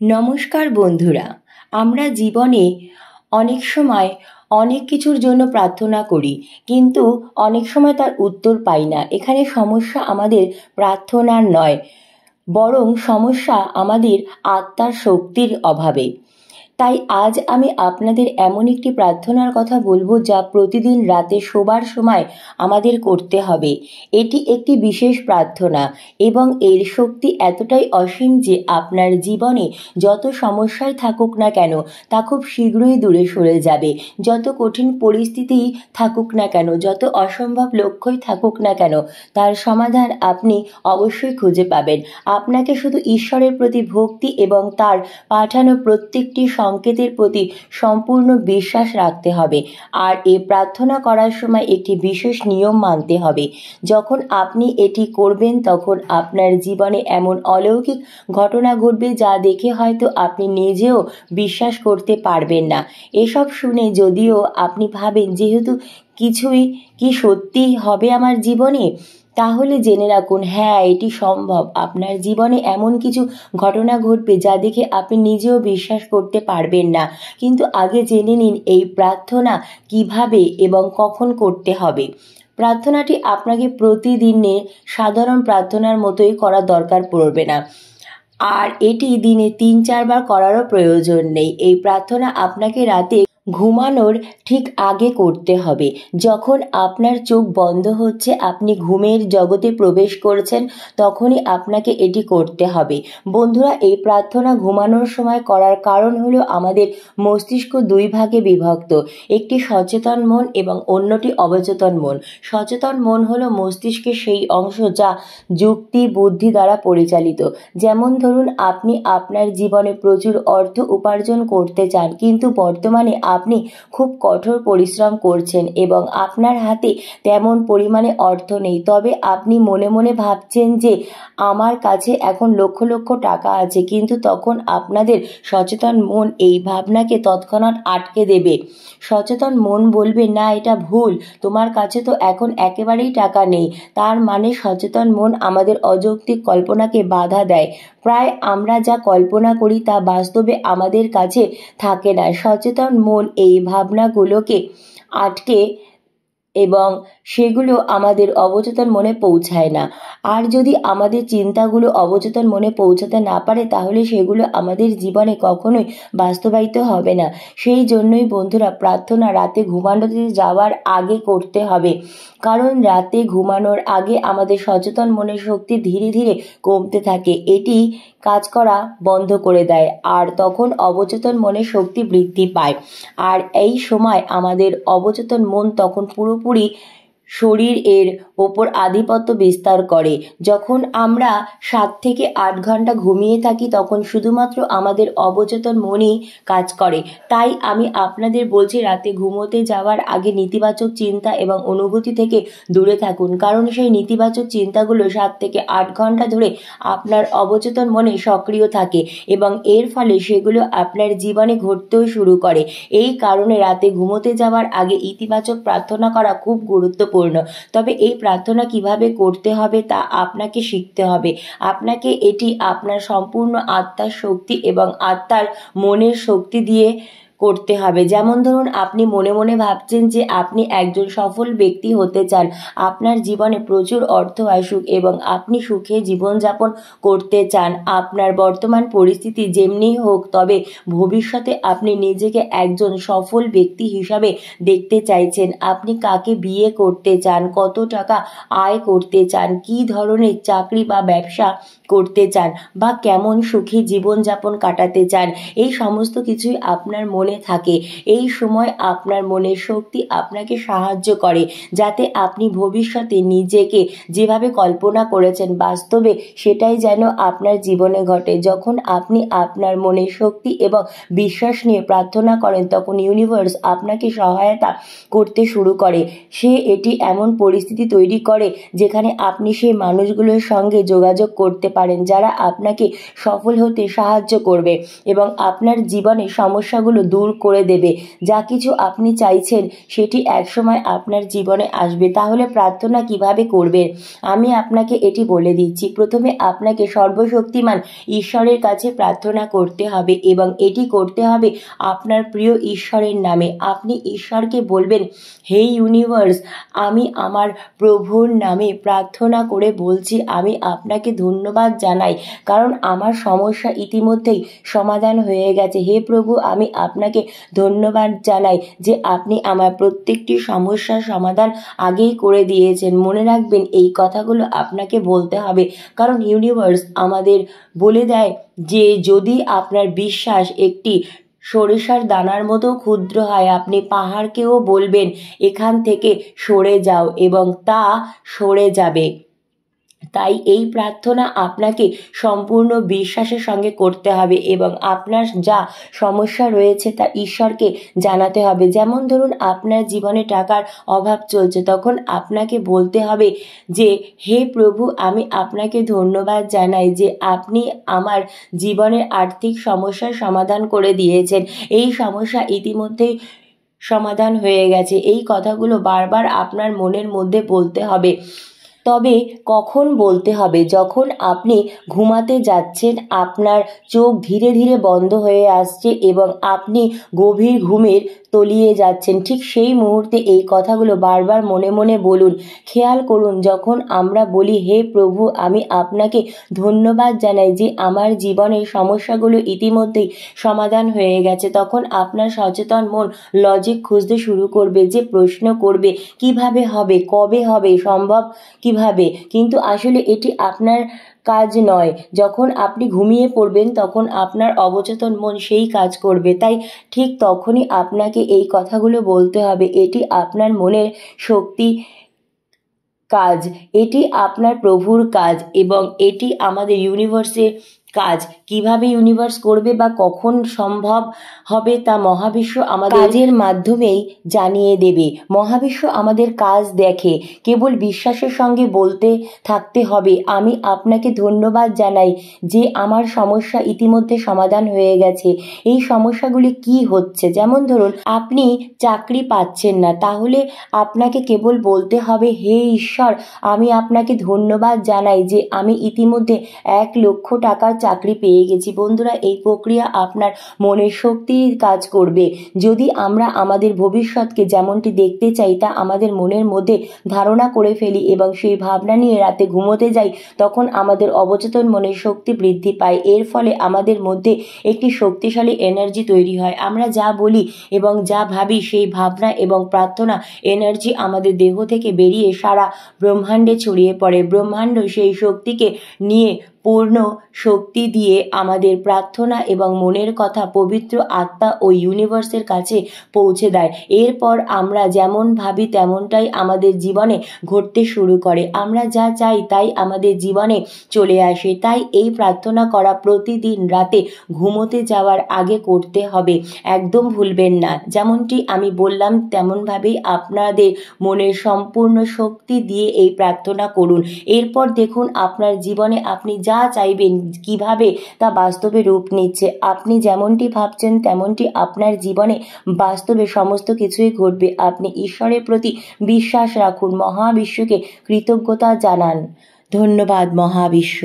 নমস্কার বন্ধুরা। আমরা জীবনে অনেক সময় অনেক কিছুর জন্য প্রার্থনা করি, কিন্তু অনেক সময় তার উত্তর পাই না। এখানে সমস্যা আমাদের প্রার্থনার নয়, বরং সমস্যা আমাদের আত্মার শক্তির অভাবে। তাই আজ আমি আপনাদের এমন একটি প্রার্থনার কথা বলবো, যা প্রতিদিন রাতে শোবার সময় আমাদের করতে হবে। এটি একটি বিশেষ প্রার্থনা এবং এর শক্তি এতটাই অসীম যে আপনার জীবনে যত সমস্যাই থাকুক না কেন তা খুব শীঘ্রই দূরে সরে যাবে। যত কঠিন পরিস্থিতিই থাকুক না কেন, যত অসম্ভব লক্ষ্যই থাকুক না কেন, তার সমাধান আপনি অবশ্যই খুঁজে পাবেন। আপনাকে শুধু ঈশ্বরের প্রতি ভক্তি এবং তার পাঠানো প্রত্যেকটি সংকেতের প্রতি সম্পূর্ণ বিশ্বাস রাখতে হবে। আর এই প্রার্থনা করার সময় একটি বিশেষ নিয়ম মানতে হবে। যখন আপনি এটি করবেন তখন আপনার জীবনে এমন অলৌকিক ঘটনা ঘটবে যা দেখে হয়তো আপনি নিজেও বিশ্বাস করতে পারবেন না। এসব শুনে যদিও আপনি ভাবেন যেহেতু কিছুই কি সত্যি হবে আমার জীবনে, তাহলে জেনে রাখুন, হ্যাঁ, এটি সম্ভব। আপনার জীবনে এমন কিছু ঘটনা ঘটবে যা দেখে আপনি নিজেও বিশ্বাস করতে পারবেন না। কিন্তু আগে জেনে নিন এই প্রার্থনা কিভাবে এবং কখন করতে হবে। প্রার্থনাটি আপনাকে প্রতিদিনের সাধারণ প্রার্থনার মতোই করার দরকার পড়বে না, আর এটি দিনে 3-4 বার করারও প্রয়োজন নেই। এই প্রার্থনা আপনাকে রাতে ঘুমানোর ঠিক আগে করতে হবে। যখন আপনার চোখ বন্ধ হচ্ছে, আপনি ঘুমের জগতে প্রবেশ করছেন, তখনই আপনাকে এটি করতে হবে। বন্ধুরা, এই প্রার্থনা ঘুমানোর সময় করার কারণ হলো আমাদের মস্তিষ্ক 2 ভাগে বিভক্ত, একটি সচেতন মন এবং অন্যটি অবচেতন মন। সচেতন মন হলো মস্তিষ্কের সেই অংশ যা যুক্তি বুদ্ধি দ্বারা পরিচালিত। যেমন ধরুন, আপনি আপনার জীবনে প্রচুর অর্থ উপার্জন করতে চান, কিন্তু বর্তমানে আপনি খুব কঠোর পরিশ্রম করছেন এবং আপনার হাতে তেমন পরিমাণে অর্থ নেই। তবে আপনি মনে মনে ভাবছেন যে আমার কাছে এখন লক্ষ লক্ষ টাকা আছে, কিন্তু তখন আপনাদের সচেতন মন এই ভাবনাকে তৎক্ষণাৎ আটকে দেবে। সচেতন মন বলবে, না, এটা ভুল, তোমার কাছে তো এখন একেবারেই টাকা নেই। তার মানে সচেতন মন আমাদের অযৌক্তিক কল্পনাকে বাধা দেয়। প্রায় আমরা যা কল্পনা করি তা বাস্তবে আমাদের কাছে থাকে না। সচেতন মন এই ভাবনাগুলোকে আটকে এবং সেগুলো আমাদের অবচেতন মনে পৌঁছায় না। আর যদি আমাদের চিন্তাগুলো অবচেতন মনে পৌঁছাতে না পারে, তাহলে সেগুলো আমাদের জীবনে কখনোই বাস্তবায়িত হবে না। সেই জন্যই বন্ধুরা, প্রার্থনা রাতে ঘুমানোতে যাওয়ার আগে করতে হবে, কারণ রাতে ঘুমানোর আগে আমাদের সচেতন মনের শক্তি ধীরে ধীরে কমতে থাকে। এটি কাজ করা বন্ধ করে দেয়, আর তখন অবচেতন মনের শক্তি বৃদ্ধি পায়। আর এই সময় আমাদের অবচেতন মন তখন পুরোপুরি শরীর এর ওপর আধিপত্য বিস্তার করে। যখন আমরা 7 থেকে 8 ঘন্টা ঘুমিয়ে থাকি, তখন শুধুমাত্র আমাদের অবচেতন মনই কাজ করে। তাই আমি আপনাদের বলছি, রাতে ঘুমোতে যাওয়ার আগে নেতিবাচক চিন্তা এবং অনুভূতি থেকে দূরে থাকুন, কারণ সেই নেতিবাচক চিন্তাগুলো 7 থেকে 8 ঘন্টা ধরে আপনার অবচেতন মনে সক্রিয় থাকে এবং এর ফলে সেগুলো আপনার জীবনে ঘটতেও শুরু করে। এই কারণে রাতে ঘুমোতে যাওয়ার আগে ইতিবাচক প্রার্থনা করা খুব গুরুত্বপূর্ণ। তবে এই প্রার্থনা কিভাবে করতে হবে তা আপনাকে শিখতে হবে। আপনাকে এটি আপনার সম্পূর্ণ আত্মার শক্তি এবং আত্মার মনের শক্তি দিয়ে করতে হবে। যেমন ধরুন, আপনি মনে মনে ভাবছেন যে আপনি একজন সফল ব্যক্তি হতে চান, আপনার জীবনে প্রচুর অর্থ আসুক এবং আপনি সুখে জীবনযাপন করতে চান। আপনার বর্তমান পরিস্থিতি যেমনি হোক, তবে ভবিষ্যতে আপনি নিজেকে একজন সফল ব্যক্তি হিসাবে দেখতে চাইছেন। আপনি কাকে বিয়ে করতে চান, কত টাকা আয় করতে চান, কী ধরনের চাকরি বা ব্যবসা করতে চান, বা কেমন সুখী জীবনযাপন কাটাতে চান, এই সমস্ত কিছুই আপনার মনে থাকে। এই সময় আপনার মনের শক্তি আপনাকে সাহায্য করে যাতে আপনি ভবিষ্যতে নিজেকে যেভাবে কল্পনা করেছেন, বাস্তবে সেটাই যেন আপনার জীবনে ঘটে। যখন আপনি আপনার মনের শক্তি এবং বিশ্বাস নিয়ে প্রার্থনা করেন, তখন ইউনিভার্স আপনাকে সহায়তা করতে শুরু করে। সে এটি এমন পরিস্থিতি তৈরি করে যেখানে আপনি সেই মানুষগুলোর সঙ্গে যোগাযোগ করতে পারেন যারা আপনাকে সফল হতে সাহায্য করবে এবং আপনার জীবনে সমস্যাগুলো দূর দূর করে দেবে। যা কিছু আপনি চাইছেন সেটি একসময় আপনার জীবনে আসবে। তাহলে প্রার্থনা কিভাবে করবেন আমি আপনাকে এটি বলে দিচ্ছি। প্রথমে আপনাকে সর্বশক্তিমান ঈশ্বরের কাছে প্রার্থনা করতে হবে এবং এটি করতে হবে আপনার প্রিয় ঈশ্বরের নামে। আপনি ঈশ্বরকে বলবেন, হে ইউনিভার্স, আমি আমার প্রভুর নামে প্রার্থনা করে বলছি, আমি আপনাকে ধন্যবাদ জানাই কারণ আমার সমস্যা ইতিমধ্যেই সমাধান হয়ে গেছে। হে প্রভু, আমি আপনাকে ধন্যবাদ জানাই যে আপনি আমার প্রত্যেকটি সমস্যার সমাধান আগেই করে দিয়েছেন। মনে রাখবেন, এই কথাগুলো আপনাকে বলতে হবে কারণ ইউনিভার্স আমাদের বলে দেয় যে যদি আপনার বিশ্বাস একটি সরিষার দানার মতো ক্ষুদ্র হয়, আপনি পাহাড়কেও বলবেন এখান থেকে সরে যাও এবং তা সরে যাবে। তাই এই প্রার্থনা আপনাকে সম্পূর্ণ বিশ্বাসের সঙ্গে করতে হবে এবং আপনার যা সমস্যা রয়েছে তা ঈশ্বরকে জানাতে হবে। যেমন ধরুন আপনার জীবনে টাকার অভাব চলছে, তখন আপনাকে বলতে হবে যে হে প্রভু, আমি আপনাকে ধন্যবাদ জানাই যে আপনি আমার জীবনের আর্থিক সমস্যার সমাধান করে দিয়েছেন। এই সমস্যা ইতিমধ্যেই সমাধান হয়ে গেছে। এই কথাগুলো বারবার আপনার মনের মধ্যে বলতে হবে। তবে কখন বলতে হবে? যখন আপনি ঘুমাতে যাচ্ছেন, আপনার চোখ ধীরে ধীরে বন্ধ হয়ে আসছে এবং আপনি গভীর ঘুমের তলিয়ে যাচ্ছেন, ঠিক সেই মুহূর্তে এই কথাগুলো বারবার মনে মনে বলুন। খেয়াল করুন, যখন আমরা বলি হে প্রভু, আমি আপনাকে ধন্যবাদ জানাই যে আমার জীবনের সমস্যাগুলো ইতিমধ্যেই সমাধান হয়ে গেছে, তখন আপনার সচেতন মন লজিক খুঁজতে শুরু করবে, যে প্রশ্ন করবে কিভাবে হবে, কবে হবে, সম্ভব কিভাবে। কিন্তু আসলে এটি আপনার কাজ নয়। যখন আপনি ঘুমিয়ে পড়বেন তখন আপনার অবচেতন মন সেই কাজ করবে। তাই ঠিক তখনই আপনাকে এই কথাগুলো বলতে হবে। এটি আপনার মনের শক্তি কাজ, এটি আপনার প্রভুর কাজ এবং এটি আমাদের ইউনিভার্সের কাজ। কিভাবে ইউনিভার্স করবে বা কখন সম্ভব হবে তা মহাবিশ্ব আমাদের কাজের মাধ্যমেই জানিয়ে দেবে। মহাবিশ্ব আমাদের কাজ দেখে, কেবল বিশ্বাসের সঙ্গে বলতে থাকতে হবে, আমি আপনাকে ধন্যবাদ জানাই যে আমার সমস্যা ইতিমধ্যে সমাধান হয়ে গেছে। এই সমস্যাগুলি কি হচ্ছে? যেমন ধরুন আপনি চাকরি পাচ্ছেন না, তাহলে আপনাকে কেবল বলতে হবে, হে ঈশ্বর, আমি আপনাকে ধন্যবাদ জানাই যে আমি ইতিমধ্যে 1,00,000 টাকার চাকরি পেয়ে গেছি। বন্ধুরা, এই প্রক্রিয়া আপনার মনের শক্তির কাজ করবে। যদি আমরা আমাদের ভবিষ্যৎকে যেমনটি দেখতে চাই তা আমাদের মনের মধ্যে ধারণা করে ফেলি এবং সেই ভাবনা নিয়ে রাতে ঘুমোতে যাই, তখন আমাদের অবচেতন মনের শক্তি বৃদ্ধি পায়। এর ফলে আমাদের মধ্যে একটি শক্তিশালী এনার্জি তৈরি হয়। আমরা যা বলি এবং যা ভাবি, সেই ভাবনা এবং প্রার্থনা এনার্জি আমাদের দেহ থেকে বেরিয়ে সারা ব্রহ্মাণ্ডে ছড়িয়ে পড়ে। ব্রহ্মাণ্ড সেই শক্তিকে নিয়ে পূর্ণ শক্তি দিয়ে আমাদের প্রার্থনা এবং মনের কথা পবিত্র আত্মা ও ইউনিভার্সের কাছে পৌঁছে দেয়। এরপর আমরা যেমন ভাবি তেমনটাই আমাদের জীবনে ঘটতে শুরু করে। আমরা যা চাই তাই আমাদের জীবনে চলে আসে। তাই এই প্রার্থনা করা প্রতিদিন রাতে ঘুমোতে যাওয়ার আগে করতে হবে। একদম ভুলবেন না। যেমনটি আমি বললাম তেমনভাবেই আপনাদের মনের সম্পূর্ণ শক্তি দিয়ে এই প্রার্থনা করুন। এরপর দেখুন আপনার জীবনে আপনি যা চাইবেন কিভাবে তা বাস্তবে রূপ নিচ্ছে। আপনি যেমনটি ভাবছেন তেমনটি আপনার জীবনে বাস্তবে সমস্ত কিছুই ঘটবে। আপনি ঈশ্বরের প্রতি বিশ্বাস রাখুন, মহাবিশ্বকে কৃতজ্ঞতা জানান। ধন্যবাদ মহাবিশ্ব।